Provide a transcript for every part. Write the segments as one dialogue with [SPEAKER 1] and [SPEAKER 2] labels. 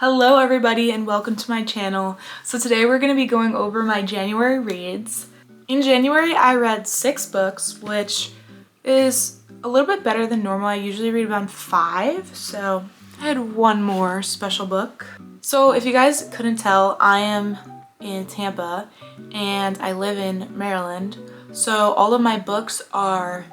[SPEAKER 1] Hello everybody and welcome to my channel. So today we're going to be going over my January reads. In January I read 6 books, which is a little bit better than normal. I usually read around 5, so I had one more special book. So if you guys couldn't tell, I am in Tampa and I live in Maryland. So all of my books are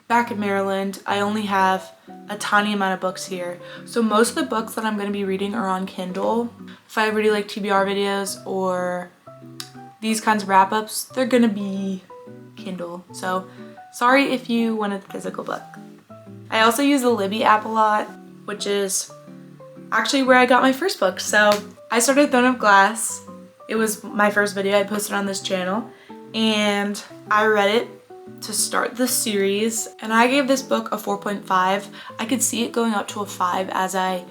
[SPEAKER 1] back in Maryland. I only have a tiny amount of books here. So most of the books that I'm going to be reading are on Kindle. If I really like TBR videos or these kinds of wrap-ups, they're going to be Kindle. So sorry if you wanted the physical book. I also use the Libby app a lot, which is actually where I got my first book. So I started Throne of Glass. It was my first video I posted on this channel and I read it to start the series and I gave this book a 4.5. I could see it going up to a 5 as I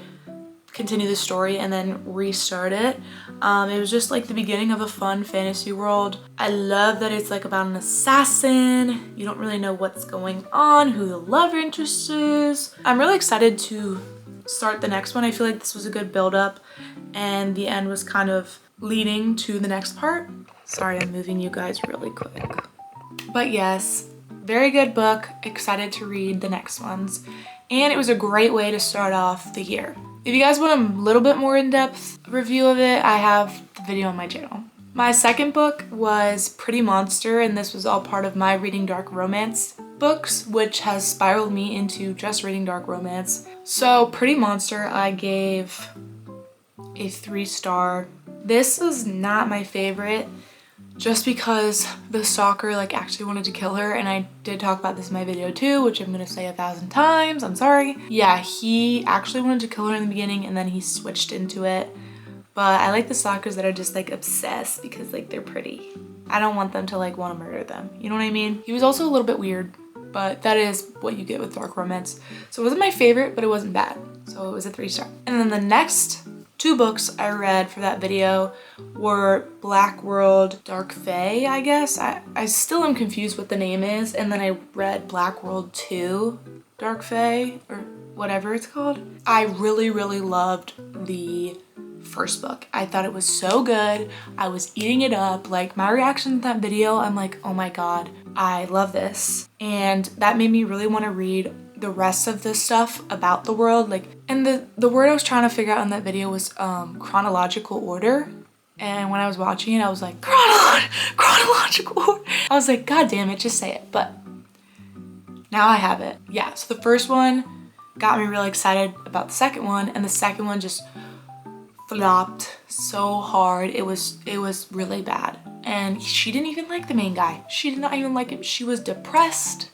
[SPEAKER 1] continue the story and then restart it. It was just like the beginning of a fun fantasy world. I love that it's like about an assassin. You don't really know what's going on, who the love interest is. I'm really excited to start the next one. I feel like this was a good build up and the end was kind of leading to the next part. Sorry, I'm moving you guys really quick. But yes, very good book, excited to read the next ones. And it was a great way to start off the year. If you guys want a little bit more in-depth review of it, I have the video on my channel. My second book was Pretty Monster, and this was all part of my reading dark romance books, which has spiraled me into just reading dark romance. So Pretty Monster, I gave a 3-star. This was not my favorite, just because the stalker actually wanted to kill her, and I did talk about this in my video too, which I'm gonna say 1,000 times, I'm sorry. Yeah, he actually wanted to kill her in the beginning and then he switched into it. But I like the stalkers that are just obsessed because they're pretty. I don't want them to want to murder them, you know what I mean? He was also a little bit weird, but that is what you get with dark romance. So it wasn't my favorite, but it wasn't bad. So it was a 3-star. And then the next 2 books I read for that video were Black World Dark Fae, I guess. I still am confused what the name is. And then I read Black World 2 Dark Fae, or whatever it's called. I really, really loved the first book. I thought it was so good. I was eating it up. My reaction to that video, I'm like, oh my god, I love this. And that made me really want to read the rest of the stuff about the world. And the word I was trying to figure out in that video was chronological order. And when I was watching it, I was like, chronological order. I was like, god damn it, just say it. But now I have it. Yeah, so the first one got me really excited about the second one, and the second one just flopped so hard. It was really bad. And she didn't even like the main guy. She did not even like him. She was depressed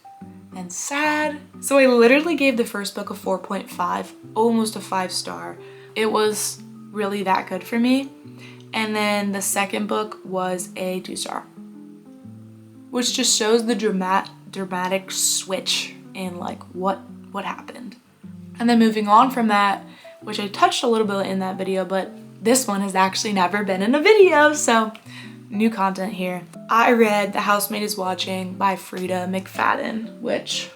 [SPEAKER 1] and sad. So I literally gave the first book a 4.5, almost a 5-star. It was really that good for me. And then the second book was a 2-star, which just shows the dramatic switch in what happened. And then moving on from that, which I touched a little bit in that video, but this one has actually never been in a video, so new content here. I read The Housemaid is Watching by Frida McFadden, which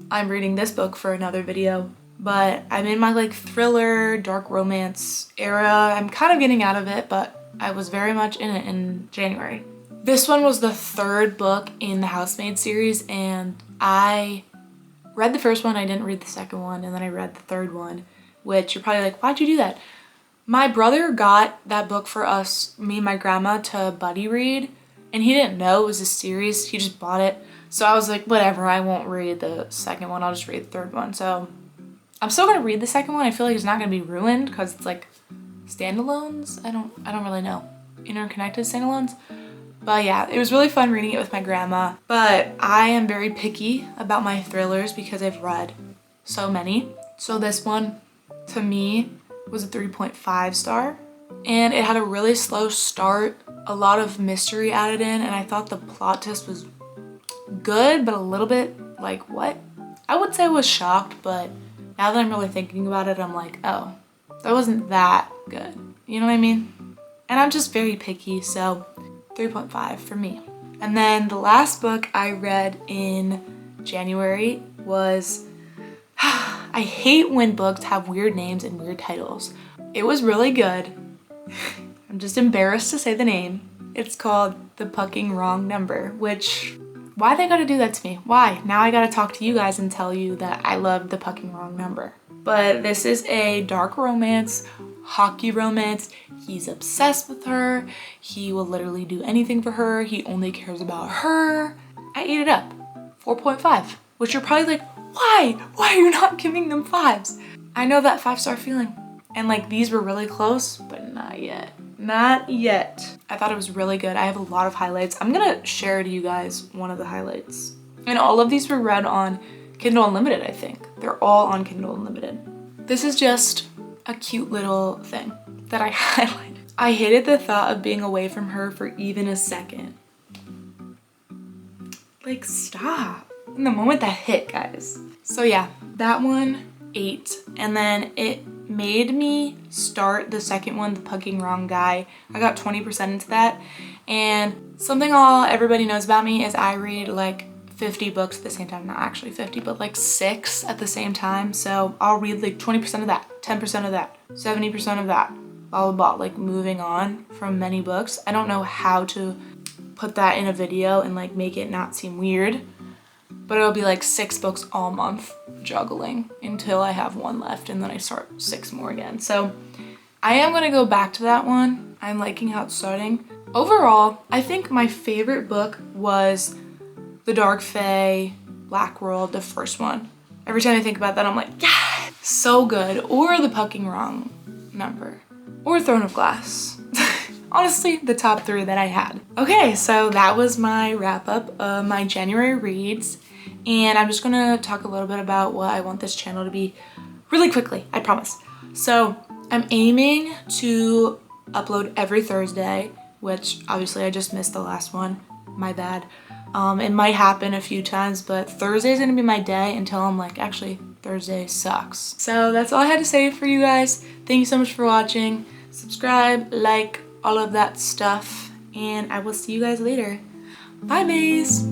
[SPEAKER 1] I'm reading this book for another video, but I'm in my thriller, dark romance era. I'm kind of getting out of it, but I was very much in it in January. This one was the 3rd book in the Housemaid series, and I read the first one, I didn't read the second one, and then I read the 3rd one, which you're probably like, why'd you do that? My brother got that book for us, me and my grandma, to buddy read, and he didn't know it was a series. He just bought it. So I was like, whatever, I won't read the second one. I'll just read the 3rd one. So I'm still gonna read the second one. I feel like it's not gonna be ruined because it's standalones. I don't really know. Interconnected standalones. But yeah, it was really fun reading it with my grandma. But I am very picky about my thrillers because I've read so many. So this one, to me, was a 3.5 star, and it had a really slow start, a lot of mystery added in, and I thought the plot twist was good, but a little bit what? I would say I was shocked, but now that I'm really thinking about it, I'm like, oh, that wasn't that good. You know what I mean? And I'm just very picky, so 3.5 for me. And then the last book I read in January was I hate when books have weird names and weird titles, It was really good. I'm just embarrassed to say the name. It's called The Pucking Wrong Number, which, why they gotta do that to me? Why? Now I gotta talk to you guys and tell you that I love The Pucking Wrong Number. But this is a dark romance, hockey romance. He's obsessed with her. He will literally do anything for her. He only cares about her. I ate it up. 4.5, which you're probably like, why? Why are you not giving them 5s? I know that 5-star feeling. And like these were really close, but not yet. Not yet. I thought it was really good. I have a lot of highlights. I'm gonna share to you guys one of the highlights. And all of these were read on Kindle Unlimited, I think. They're all on Kindle Unlimited. This is just a cute little thing that I highlighted. I hated the thought of being away from her for even a second. Like, stop. In the moment that hit, guys. So yeah, that one, 8. And then it made me start the second one, The Pucking Wrong Guy. I got 20% into that. And something everybody knows about me is I read like 50 books at the same time. Not actually 50, but like 6 at the same time. So I'll read like 20% of that, 10% of that, 70% of that, blah, blah, blah. Like moving on from many books. I don't know how to put that in a video and like make it not seem weird, but it'll be like 6 books all month juggling until I have 1 left, and then I start 6 more again. So I am gonna go back to that one. I'm liking how it's starting. Overall, I think my favorite book was The Dark Fae, Black World, the first one. Every time I think about that, I'm like, yeah, so good. Or The Pucking Wrong Number, or Throne of Glass. Honestly, the top 3 that I had. Okay, so that was my wrap up of my January reads. And I'm just gonna talk a little bit about what I want this channel to be really quickly, I promise. So I'm aiming to upload every Thursday, which obviously I just missed the last one, my bad. It might happen a few times, but Thursday is gonna be my day until I'm like, actually, Thursday sucks. So that's all I had to say for you guys. Thank you so much for watching. Subscribe, like, all of that stuff, and I will see you guys later. Bye, baes!